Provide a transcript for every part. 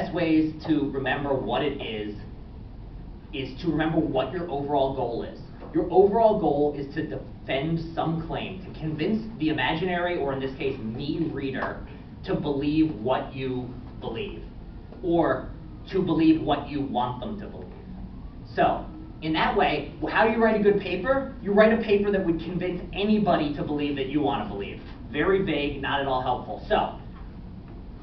best ways to remember what it is to remember what your overall goal is. Your overall goal is to defend some claim, to convince the imaginary, or in this case, me reader, to believe what you believe, or to believe what you want them to believe. So, in that way, how do you write a good paper? You write a paper that would convince anybody to believe that you want to believe. Very vague, not at all helpful. So,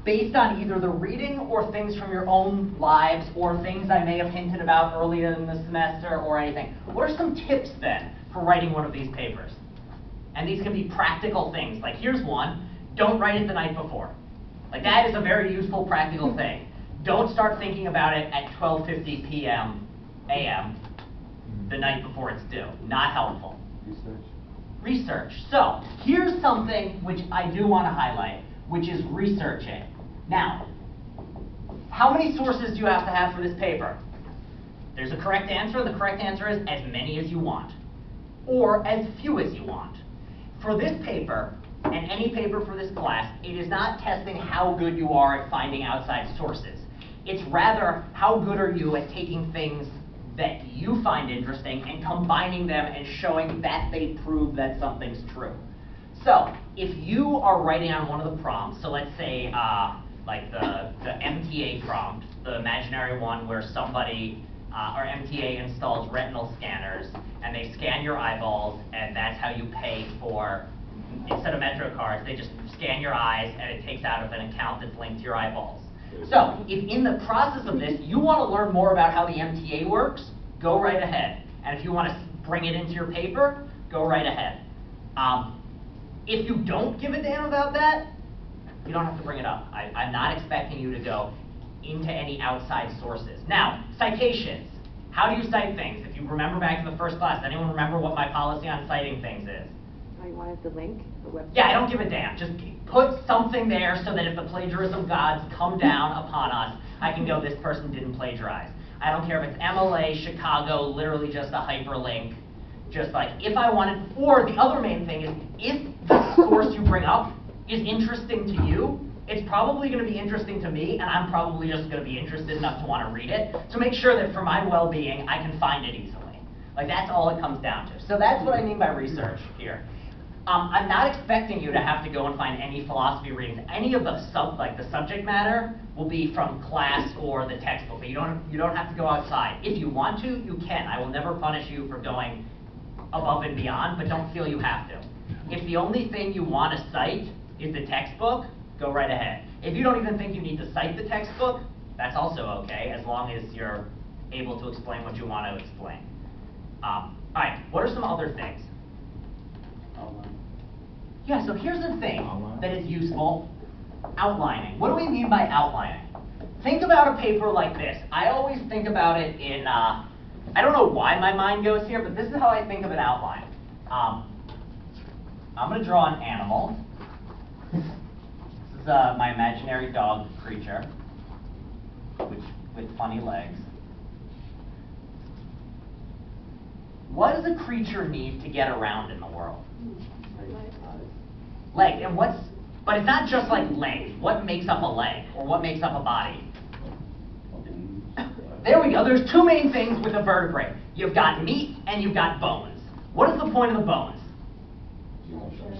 based on either the reading or things from your own lives or things I may have hinted about earlier in the semester or anything, what are some tips then for writing one of these papers? And these can be practical things. Like here's one, don't write it the night before. Like that is a very useful practical thing. Don't start thinking about it at 12:50 p.m. a.m. the night before it's due. Not helpful. Research. So here's something which I do want to highlight, which is researching. Now, how many sources do you have to have for this paper? There's a correct answer, and the correct answer is as many as you want, or as few as you want. For this paper, and any paper for this class, it is not testing how good you are at finding outside sources. It's rather how good are you at taking things that you find interesting and combining them and showing that they prove that something's true. So, if you are writing on one of the prompts, so let's say like the MTA prompt, the imaginary one where somebody or MTA installs retinal scanners and they scan your eyeballs and that's how you pay for, instead of Metro cards, they just scan your eyes and it takes out of an account that's linked to your eyeballs. So, if in the process of this you want to learn more about how the MTA works, go right ahead. And if you want to bring it into your paper, go right ahead. If you don't give a damn about that, you don't have to bring it up. I'm not expecting you to go into any outside sources. Now, citations. How do you cite things? If you remember back to the first class, anyone remember what my policy on citing things is? Oh, you wanted the link? The website? Yeah, I don't give a damn. Just put something there so that if the plagiarism gods come down upon us, I can go, this person didn't plagiarize. I don't care if it's MLA, Chicago, literally just a hyperlink. Just like, if I wanted, or the other main thing is, if the source you bring up is interesting to you, it's probably going to be interesting to me, and I'm probably just going to be interested enough to want to read it. So make sure that for my well-being, I can find it easily. Like, that's all it comes down to. So that's what I mean by research here. I'm not expecting you to have to go and find any philosophy readings. Any of the the subject matter will be from class or the textbook, but you don't have to go outside. If you want to, you can. I will never punish you for going above and beyond, but don't feel you have to. If the only thing you want to cite is the textbook, go right ahead. If you don't even think you need to cite the textbook, that's also okay, as long as you're able to explain what you want to explain. All right, what are some other things? Yeah, so here's the thing that is useful. Outlining. What do we mean by outlining? Think about a paper like this. I always think about it in, I don't know why my mind goes here, but this is how I think of an outline. I'm going to draw an animal. This is my imaginary dog creature, with funny legs. What does a creature need to get around in the world? Leg. And but it's not just like legs. What makes up a leg? Or what makes up a body? There we go. There's two main things with a vertebrate. You've got meat and you've got bones. What is the point of the bones?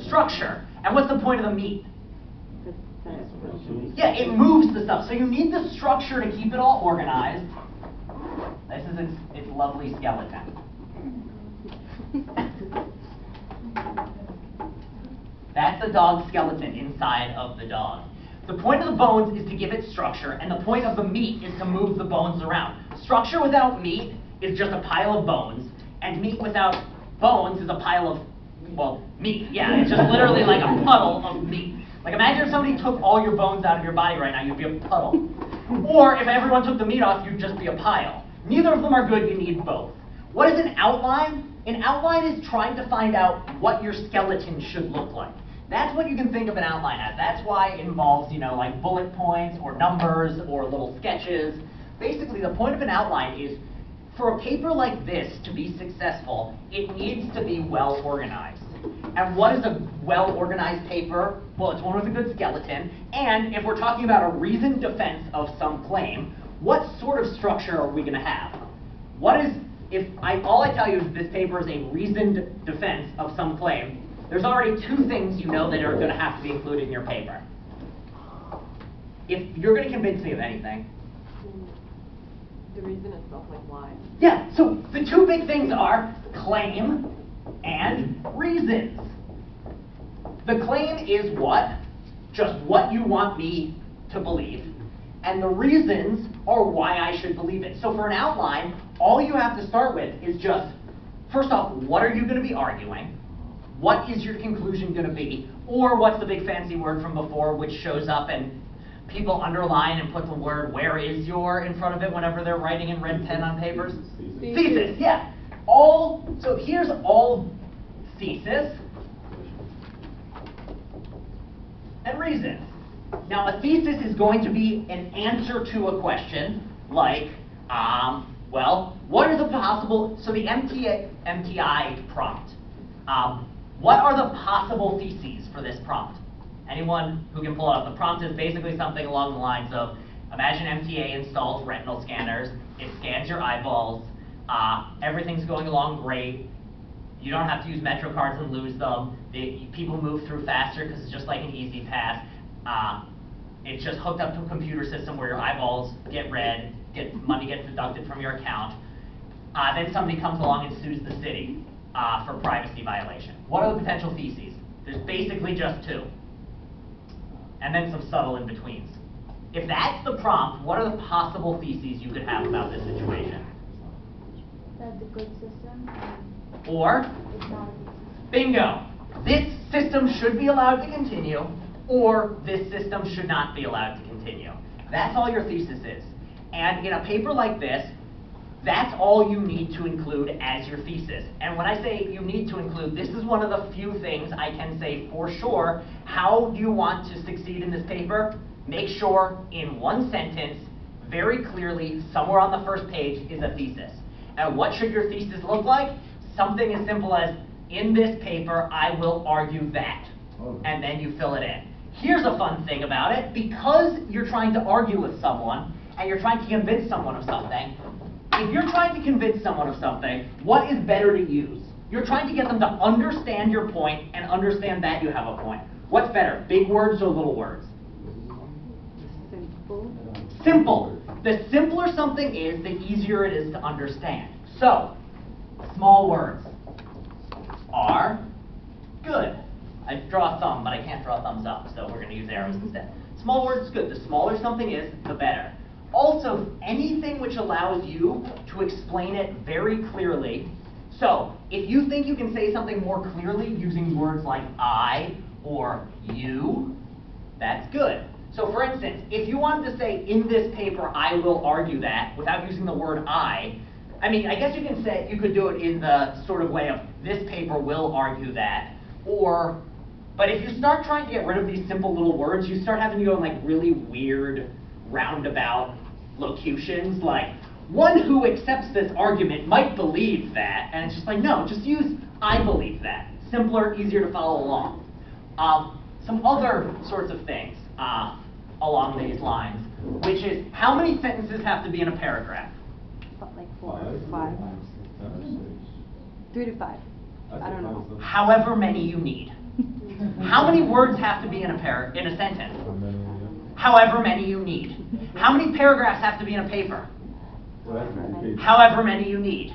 Structure. And what's the point of the meat? Yeah, it moves the stuff. So you need the structure to keep it all organized. This is its lovely skeleton. That's the dog's skeleton inside of the dog. The point of the bones is to give it structure, and the point of the meat is to move the bones around. Structure without meat is just a pile of bones, and meat without bones is a pile of, well, meat. Yeah, it's just literally like a puddle of meat. Like imagine if somebody took all your bones out of your body right now, you'd be a puddle. Or if everyone took the meat off, you'd just be a pile. Neither of them are good, you need both. What is an outline? An outline is trying to find out what your skeleton should look like. That's what you can think of an outline as. That's why it involves, like bullet points or numbers or little sketches. Basically, the point of an outline is, for a paper like this to be successful, it needs to be well organized. And what is a well-organized paper? Well, it's one with a good skeleton. And if we're talking about a reasoned defense of some claim, what sort of structure are we going to have? All I tell you is this paper is a reasoned defense of some claim, there's already two things you know that are going to have to be included in your paper. If you're going to convince me of anything. The reason itself, like why? Yeah, so the two big things are claim and reasons. The claim is what? Just what you want me to believe. And the reasons are why I should believe it. So for an outline, all you have to start with is just, first off, what are you going to be arguing? What is your conclusion going to be? Or what's the big fancy word from before which shows up and people underline and put the word "where is your" in front of it whenever they're writing in red pen on papers? Thesis, yeah. So here's all thesis and reasons. Now a thesis is going to be an answer to a question like, well, what are the possible, so the MTI prompt, what are the possible theses for this prompt? Anyone who can pull it up? The prompt is basically something along the lines of, imagine MTA installs retinal scanners, it scans your eyeballs, everything's going along great, you don't have to use Metro cards and lose them, people move through faster because it's just like an easy pass, it's just hooked up to a computer system where your eyeballs get red, money gets deducted from your account, then somebody comes along and sues the city for privacy violation. What are the potential theses? There's basically just two. And then some subtle in-betweens. If that's the prompt, what are the possible theses you could have about this situation? That's a good system. Or, It's not a good system. bingo, this system should be allowed to continue, or this system should not be allowed to continue. That's all your thesis is. And in a paper like this, that's all you need to include as your thesis. And when I say you need to include, this is one of the few things I can say for sure. How do you want to succeed in this paper? Make sure in one sentence, very clearly, somewhere on the first page is a thesis. And what should your thesis look like? Something as simple as, in this paper, I will argue that. And then you fill it in. Here's a fun thing about it. Because you're trying to argue with someone, and you're trying to convince someone of something, if you're trying to convince someone of something, what is better to use? You're trying to get them to understand your point and understand that you have a point. What's better, big words or little words? Simple. Simple. The simpler something is, the easier it is to understand. So, small words are good. I draw a thumb, but I can't draw thumbs up, so we're going to use arrows instead. Small words is good. The smaller something is, the better. Also, anything which allows you to explain it very clearly. So, if you think you can say something more clearly using words like I or you, that's good. So for instance, if you wanted to say, in this paper, I will argue that, without using the word I mean, I guess you can say, you could do it in the sort of way of, this paper will argue that, but if you start trying to get rid of these simple little words, you start having to go in like really weird, roundabout locutions, like, one who accepts this argument might believe that, and it's just like, no, just use I believe that. Simpler, easier to follow along. Some other sorts of things along these lines, which is, how many sentences have to be in a paragraph? Like 4, 5. 3 to 5. I don't know. However many you need. How many words have to be in a sentence? However many you need. How many paragraphs have to be in a paper? However many you need.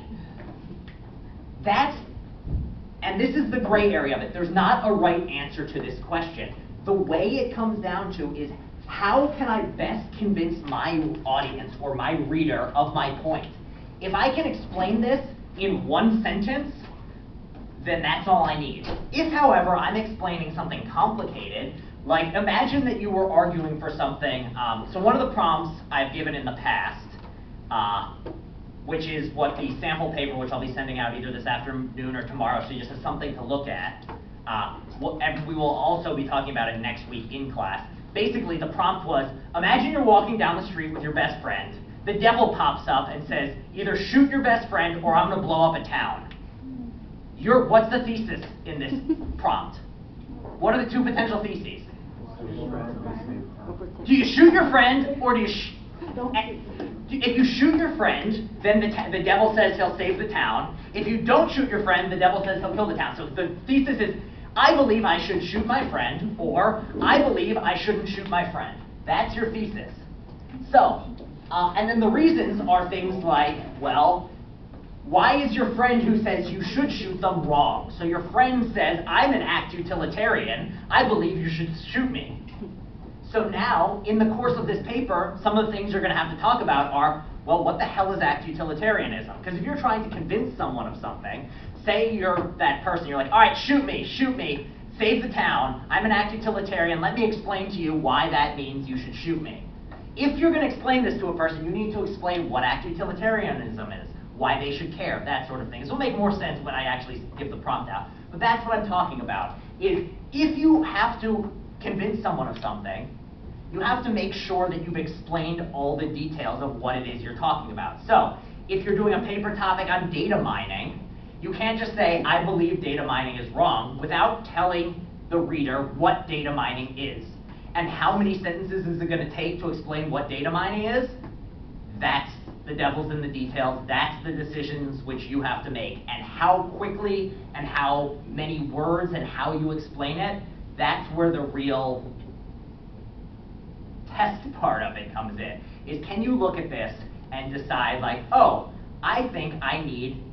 And this is the gray area of it. There's not a right answer to this question. The way it comes down to is, how can I best convince my audience or my reader of my point? If I can explain this in one sentence, then that's all I need. If, however, I'm explaining something complicated, like imagine that you were arguing for something, so one of the prompts I've given in the past, which is what the sample paper, which I'll be sending out either this afternoon or tomorrow, so you just have something to look at, and we will also be talking about it next week in class. Basically, the prompt was, imagine you're walking down the street with your best friend, the devil pops up and says, either shoot your best friend or I'm going to blow up a town. what's the thesis in this prompt? What are the two potential theses? Do you shoot your friend, or do you if you shoot your friend, then the devil says he'll save the town. If you don't shoot your friend, the devil says he'll kill the town. So the thesis is, I believe I should shoot my friend, or I believe I shouldn't shoot my friend. That's your thesis. So, and then the reasons are things like, well, why is your friend who says you should shoot them wrong? So your friend says, I'm an act utilitarian, I believe you should shoot me. So now, in the course of this paper, some of the things you're going to have to talk about are, well, what the hell is act utilitarianism? Because if you're trying to convince someone of something, say you're that person, you're like, all right, shoot me, save the town, I'm an act utilitarian, let me explain to you why that means you should shoot me. If you're going to explain this to a person, you need to explain what act utilitarianism is, why they should care, that sort of thing. This will make more sense when I actually give the prompt out. But that's what I'm talking about, is if you have to convince someone of something, you have to make sure that you've explained all the details of what it is you're talking about. So, if you're doing a paper topic on data mining, you can't just say, I believe data mining is wrong, without telling the reader what data mining is. And how many sentences is it going to take to explain what data mining is? That's the devil's in the details. That's the decisions which you have to make. And how quickly and how many words and how you explain it, that's where the real test part of it comes in, is can you look at this and decide like, oh, I think I need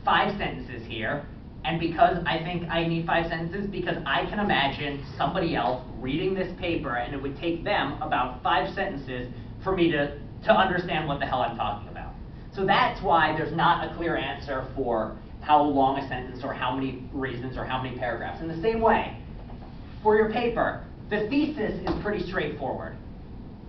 5 sentences here, and because I think I need 5 sentences, because I can imagine somebody else reading this paper and it would take them about 5 sentences for me to understand what the hell I'm talking about. So that's why there's not a clear answer for how long a sentence or how many reasons or how many paragraphs. In the same way, for your paper, the thesis is pretty straightforward.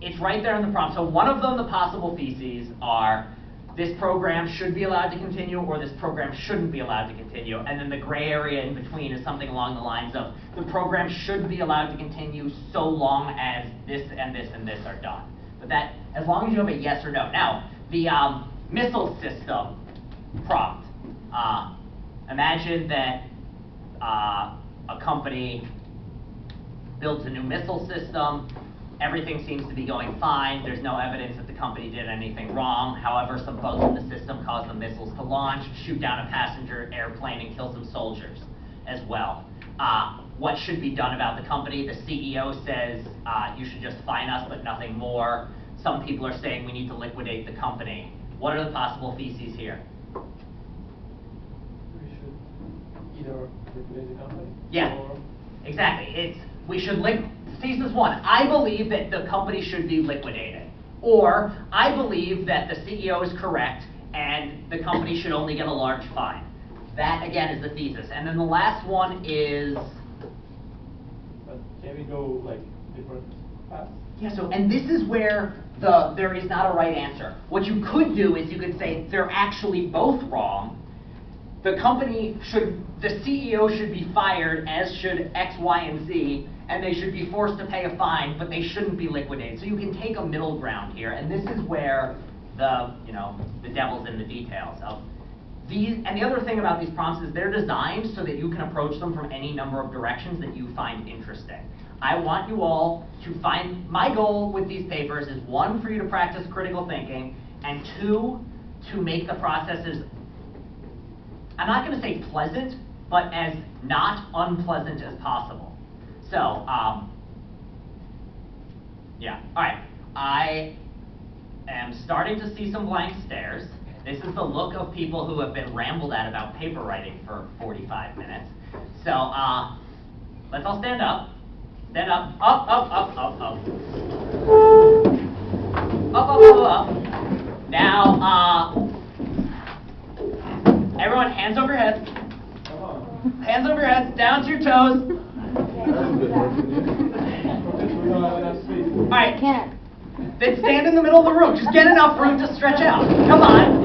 It's right there in the prompt. So one of them, the possible theses are, this program should be allowed to continue, or this program shouldn't be allowed to continue. And then the gray area in between is something along the lines of, the program should be allowed to continue so long as this and this and this are done. But that, as long as you have a yes or no. Now, the missile system prompt. Imagine that a company builds a new missile system. Everything seems to be going fine. There's no evidence that the company did anything wrong. However, some bugs in the system cause the missiles to launch, shoot down a passenger airplane, and kill some soldiers as well. What should be done about the company? The CEO says you should just fine us, but nothing more. Some people are saying we need to liquidate the company. What are the possible theses here? We should either liquidate the company. Yeah, or exactly. We should thesis 1, I believe that the company should be liquidated. Or, I believe that the CEO is correct and the company should only get a large fine. That, again, is the thesis. And then the last one is... But can we go like different paths? Yeah, so, and this is where there is not a right answer. What you could do is you could say they're actually both wrong. The CEO should be fired, as should X, Y, and Z, and they should be forced to pay a fine, but they shouldn't be liquidated. So you can take a middle ground here, and this is where the devil's in the details of these. And the other thing about these prompts is they're designed so that you can approach them from any number of directions that you find interesting. I want you all to find, my goal with these papers is 1, for you to practice critical thinking, and 2, to make the processes, I'm not going to say pleasant, but as not unpleasant as possible. So, yeah, all right. I am starting to see some blank stares. This is the look of people who have been rambled at about paper writing for 45 minutes. So, let's all stand up. Stand up. Up, up, up, up, up. Up, up, up, up. Now, everyone, hands over your heads. Hands over your heads, down to your toes. All right, then stand in the middle of the room. Just get enough room to stretch out. Come on.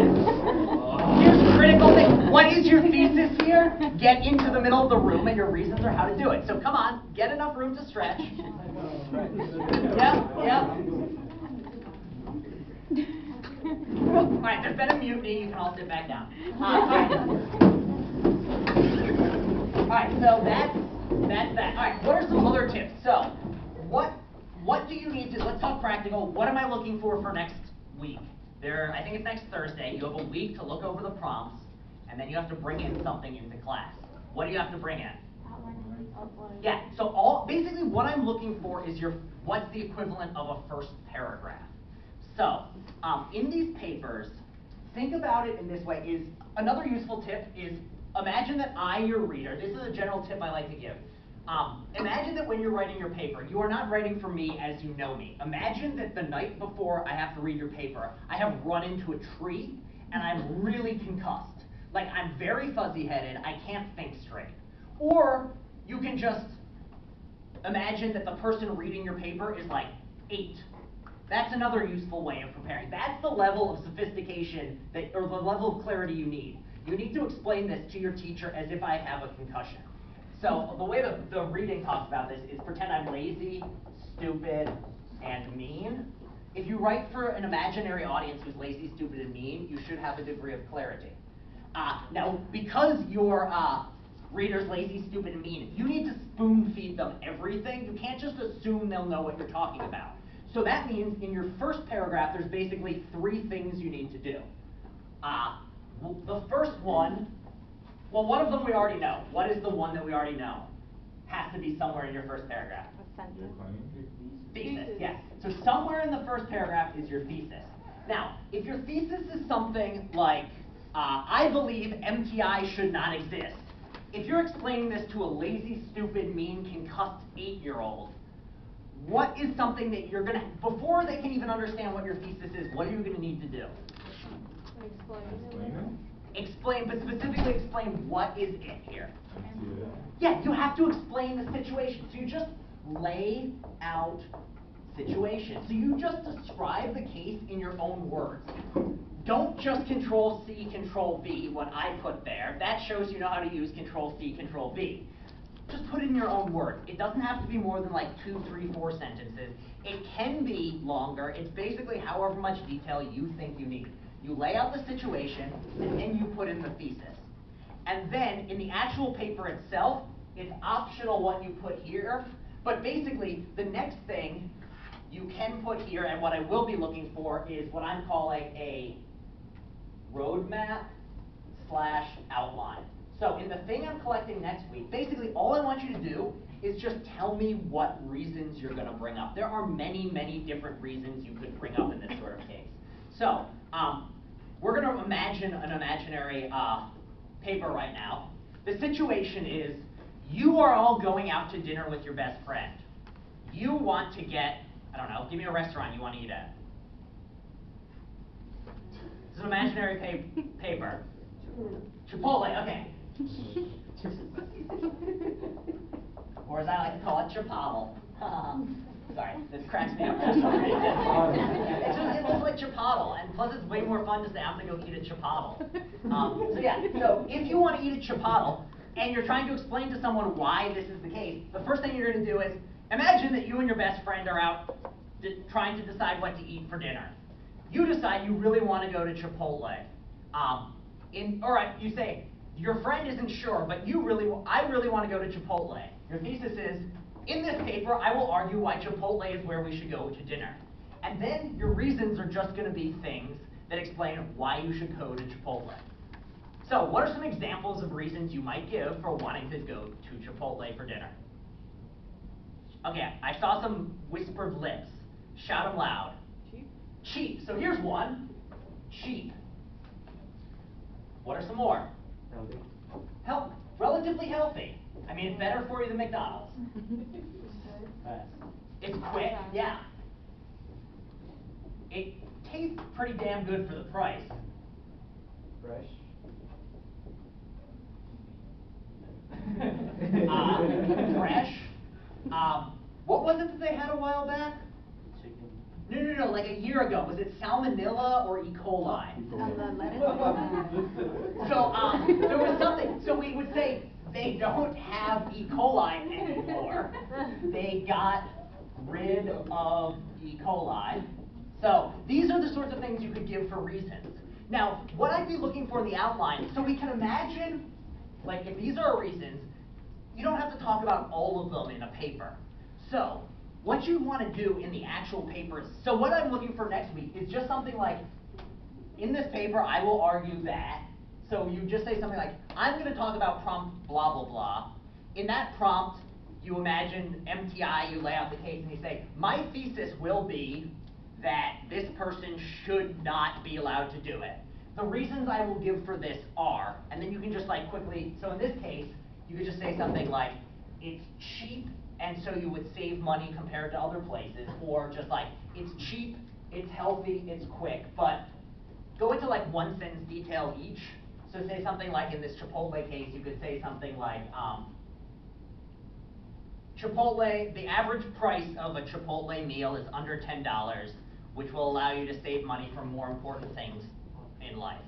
Here's critical thing. What is your thesis here? Get into the middle of the room, and your reasons are how to do it. So come on, get enough room to stretch. Yeah, yeah. All right, there's been a mutiny. You can all sit back down. All right. Alright, so that's that. Alright, what are some other tips? So, what do you need to, let's talk practical, what am I looking for next week? I think it's next Thursday, you have a week to look over the prompts, and then you have to bring in something into class. What do you have to bring in? Outline. Yeah, so basically what I'm looking for is what's the equivalent of a first paragraph. So, in these papers, think about it in this way, another useful tip is, imagine that your reader, this is a general tip I like to give. Imagine that when you're writing your paper, you are not writing for me as you know me. Imagine that the night before I have to read your paper, I have run into a tree, and I'm really concussed. Like, I'm very fuzzy-headed, I can't think straight. Or, you can just imagine that the person reading your paper is like 8. That's another useful way of preparing. That's the level of sophistication, or the level of clarity you need. You need to explain this to your teacher as if I have a concussion. So the way the reading talks about this is pretend I'm lazy, stupid, and mean. If you write for an imaginary audience who's lazy, stupid, and mean, you should have a degree of clarity. Now, because your reader's lazy, stupid, and mean, you need to spoon feed them everything. You can't just assume they'll know what you're talking about. So that means in your first paragraph, there's basically 3 things you need to do. The first one, well, one of them we already know. What is the one that we already know? Has to be somewhere in your first paragraph. Thesis, yes. So somewhere in the first paragraph is your thesis. Now, if your thesis is something like, I believe MTI should not exist, if you're explaining this to a lazy, stupid, mean, concussed 8-year-old, what is something that you're going to, before they can even understand what your thesis is, what are you going to need to do? Explain, but specifically explain what is it here. Yeah, you have to explain the situation. So you just lay out situation. So you just describe the case in your own words. Don't just Control-C, Control-V, what I put there. That shows you know how to use Control-C, Control-V. Just put it in your own words. It doesn't have to be more than like 2, 3, 4 sentences. It can be longer. It's basically however much detail you think you need. You lay out the situation, and then you put in the thesis. And then, in the actual paper itself, it's optional what you put here, but basically, the next thing you can put here, and what I will be looking for, is what I'm calling a roadmap / outline. So in the thing I'm collecting next week, basically all I want you to do is just tell me what reasons you're going to bring up. There are many, many different reasons you could bring up in this sort of case. So, we're going to imagine an imaginary paper right now. The situation is, you are all going out to dinner with your best friend. You want to get, I don't know, give me a restaurant you want to eat at. It's an imaginary paper. Chipotle, okay. Or as I like to call it, Chipotle. Sorry, this cracks me up. It's like Chipotle, and plus it's way more fun to say, I'm going to go eat at Chipotle. So yeah, so if you want to eat at Chipotle, and you're trying to explain to someone why this is the case, the first thing you're going to do is, imagine that you and your best friend are out trying to decide what to eat for dinner. You decide you really want to go to Chipotle. All right, you say, your friend isn't sure, but I really want to go to Chipotle. Your thesis is, in this paper, I will argue why Chipotle is where we should go to dinner. And then your reasons are just going to be things that explain why you should go to Chipotle. So what are some examples of reasons you might give for wanting to go to Chipotle for dinner? Okay, I saw some whispered lips. Shout them loud. Cheap. Cheap. So here's one. Cheap. What are some more? Healthy. Relatively healthy. I mean, it's better for you than McDonald's. Fast. It's quick, yeah. It tastes pretty damn good for the price. Fresh. Fresh. What was it that they had a while back? Chicken. No, like a year ago. Was it Salmonella or E. coli? So there was something. So we would say they don't have E. coli anymore. They got rid of E. coli. So these are the sorts of things you could give for reasons. Now, what I'd be looking for in the outline, so we can imagine, like if these are our reasons, you don't have to talk about all of them in a paper. So, what you want to do in the actual paper is, so what I'm looking for next week is just something like, in this paper, I will argue that, so you just say something like, I'm going to talk about prompt blah, blah, blah. In that prompt, you imagine MTI, you lay out the case, and you say, my thesis will be that this person should not be allowed to do it. The reasons I will give for this are, and then you can just like quickly, so in this case, you could just say something like, it's cheap, and so you would save money compared to other places, or just like, it's cheap, it's healthy, it's quick, but go into like one sentence detail each. So say something like in this Chipotle case, you could say something like, Chipotle, the average price of a Chipotle meal is under $10, which will allow you to save money for more important things in life.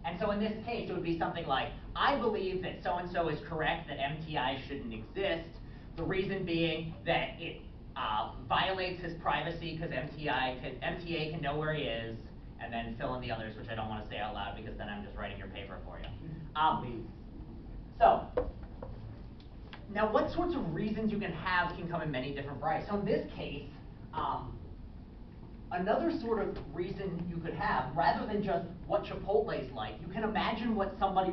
And so in this case, it would be something like, I believe that so-and-so is correct, that MTI shouldn't exist. The reason being that it violates his privacy because MTA can know where he is, and then fill in the others, which I don't want to say out loud because then I'm just writing your paper for you. So, now what sorts of reasons you can have can come in many different varieties. So in this case, another sort of reason you could have, rather than just what Chipotle's like, you can imagine what somebody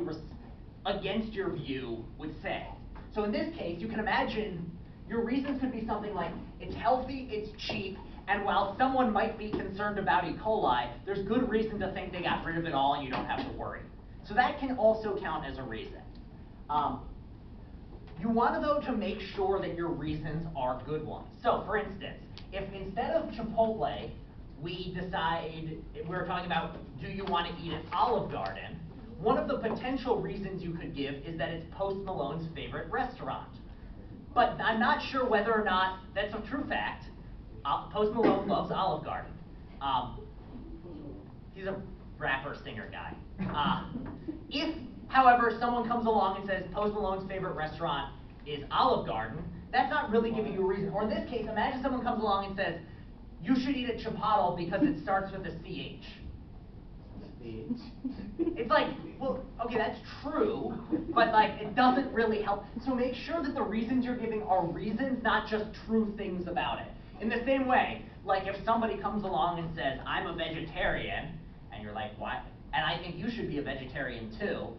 against your view would say. So in this case, you can imagine your reasons could be something like, it's healthy, it's cheap, and while someone might be concerned about E. coli, there's good reason to think they got rid of it all and you don't have to worry. So that can also count as a reason. You want, though, to make sure that your reasons are good ones. So, for instance, if instead of Chipotle, we decide, we're talking about, do you want to eat at Olive Garden, one of the potential reasons you could give is that it's Post Malone's favorite restaurant. But I'm not sure whether or not that's a true fact. Post Malone loves Olive Garden. He's a rapper, singer guy. If, however, someone comes along and says Post Malone's favorite restaurant is Olive Garden, that's not really giving you a reason. Or in this case, imagine someone comes along and says, you should eat at Chipotle because it starts with a CH. It's like, well, okay, that's true, but like, it doesn't really help. So make sure that the reasons you're giving are reasons, not just true things about it. In the same way, like if somebody comes along and says, I'm a vegetarian, and you're like, what? And I think you should be a vegetarian too,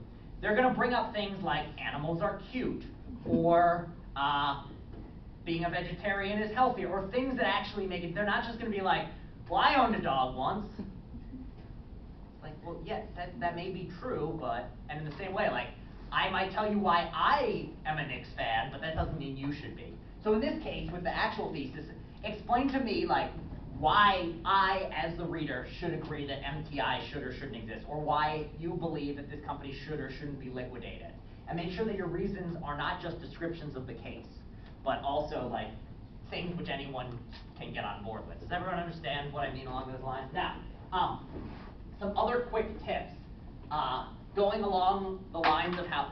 they're gonna bring up things like animals are cute, or being a vegetarian is healthier, or things that actually make it, they're not just gonna be like, well, I owned a dog once. Like, well, yes, that may be true, but, and in the same way, like, I might tell you why I am a Knicks fan, but that doesn't mean you should be. So in this case, with the actual thesis, explain to me, like, why I, as the reader, should agree that MTI should or shouldn't exist, or why you believe that this company should or shouldn't be liquidated. And make sure that your reasons are not just descriptions of the case, but also, like, things which anyone can get on board with. Does everyone understand what I mean along those lines? Now, some other quick tips. Going along the lines of how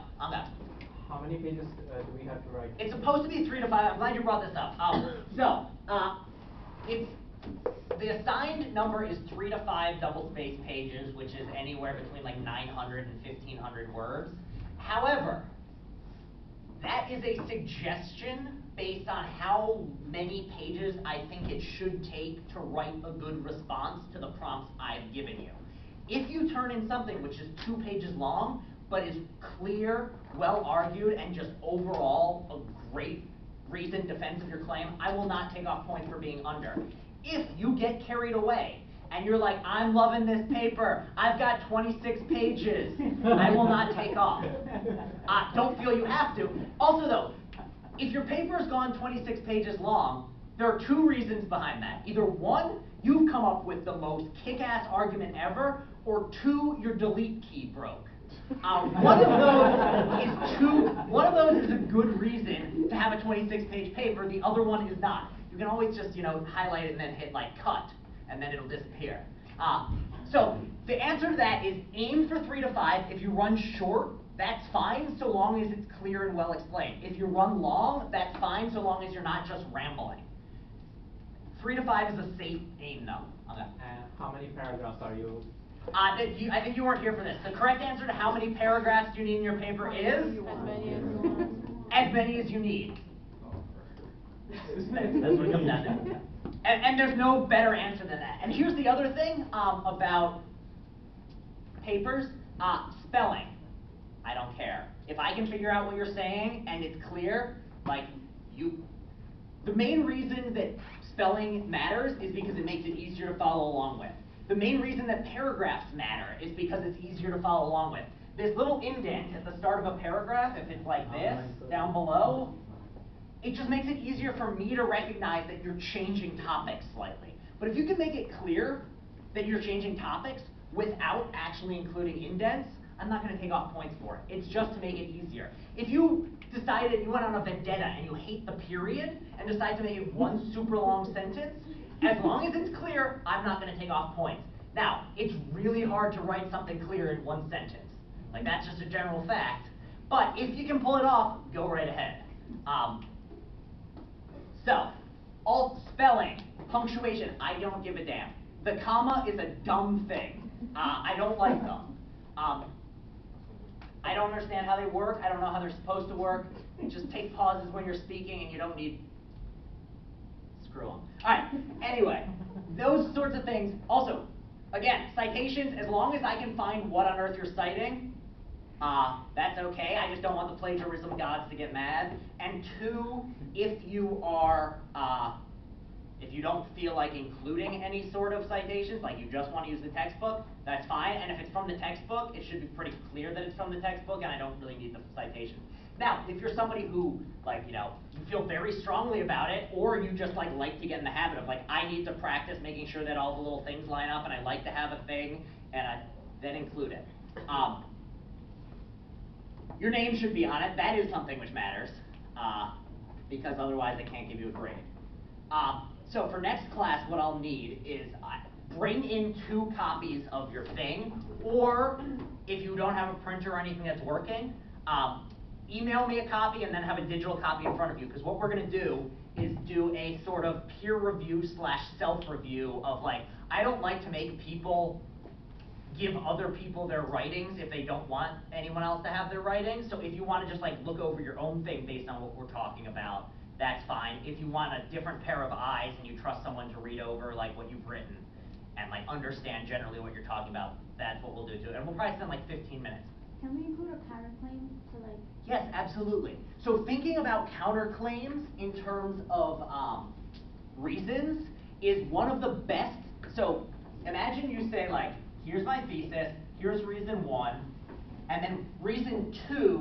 many pages do we have to write? It's supposed to be 3 to 5. I'm glad you brought this up. It's the assigned number is 3 to 5 double-spaced pages, which is anywhere between like 900 and 1,500 words. However, that is a suggestion based on how many pages I think it should take to write a good response to the prompts I've given you. If you turn in something which is 2 pages long, but is clear, well argued, and just overall a great reasoned defense of your claim, I will not take off points for being under. If you get carried away, and you're like, I'm loving this paper, I've got 26 pages, I will not take off. Don't feel you have to. Also though, if your paper's gone 26 pages long, there are 2 reasons behind that. Either 1, you've come up with the most kick-ass argument ever, or 2, your delete key broke. One of those is a good reason to have a 26-page paper, the other one is not. You can always just, highlight it and then hit like cut, and then it'll disappear. So the answer to that is aim for 3 to 5. If you run short, that's fine, so long as it's clear and well explained. If you run long, that's fine, so long as you're not just rambling. 3 to 5 is a safe aim, though. Okay. And how many paragraphs are you? I think you weren't here for this. The correct answer to how many paragraphs you need in your paper is? As many as you want. as many as you need. That's what it comes down to. And there's no better answer than that. And here's the other thing about papers, spelling. I don't care. If I can figure out what you're saying and it's clear, like the main reason that spelling matters is because it makes it easier to follow along with. The main reason that paragraphs matter is because it's easier to follow along with. This little indent at the start of a paragraph, if it's like this, down below, it just makes it easier for me to recognize that you're changing topics slightly. But if you can make it clear that you're changing topics without actually including indents, I'm not going to take off points for it. It's just to make it easier. If you decided you went on a vendetta and you hate the period and decide to make it one super long sentence, as long as it's clear, I'm not going to take off points. Now, it's really hard to write something clear in one sentence. Like, that's just a general fact. But if you can pull it off, go right ahead. So, all spelling, punctuation, I don't give a damn. The comma is a dumb thing. I don't like them. I don't understand how they work. I don't know how they're supposed to work. Just take pauses when you're speaking and you don't need... Screw them. Alright, anyway, those sorts of things. Also, again, citations, as long as I can find what on earth you're citing, that's okay. I just don't want the plagiarism gods to get mad. And two, if you are, if you don't feel like including any sort of citations, like you just want to use the textbook, that's fine. And if it's from the textbook, it should be pretty clear that it's from the textbook, and I don't really need the citation. Now, if you're somebody who, like, you feel very strongly about it, or you just like to get in the habit of, like, I need to practice making sure that all the little things line up, and I like to have a thing, and then include it. Your name should be on it. That is something which matters, because otherwise I can't give you a grade. So for next class, what I'll need is bring in 2 copies of your thing, or if you don't have a printer or anything that's working, email me a copy and then have a digital copy in front of you, because what we're going to do is do a sort of peer review / self-review of, like, I don't like to make people give other people their writings if they don't want anyone else to have their writings. So if you want to just like look over your own thing based on what we're talking about, that's fine. If you want a different pair of eyes and you trust someone to read over like what you've written and like understand generally what you're talking about, that's what we'll do too. And we'll probably spend like 15 minutes. Can we include a counterclaim to like? Yes, absolutely. So thinking about counterclaims in terms of reasons is one of the best. So imagine you say, like, here's my thesis, here's reason 1, and then reason 2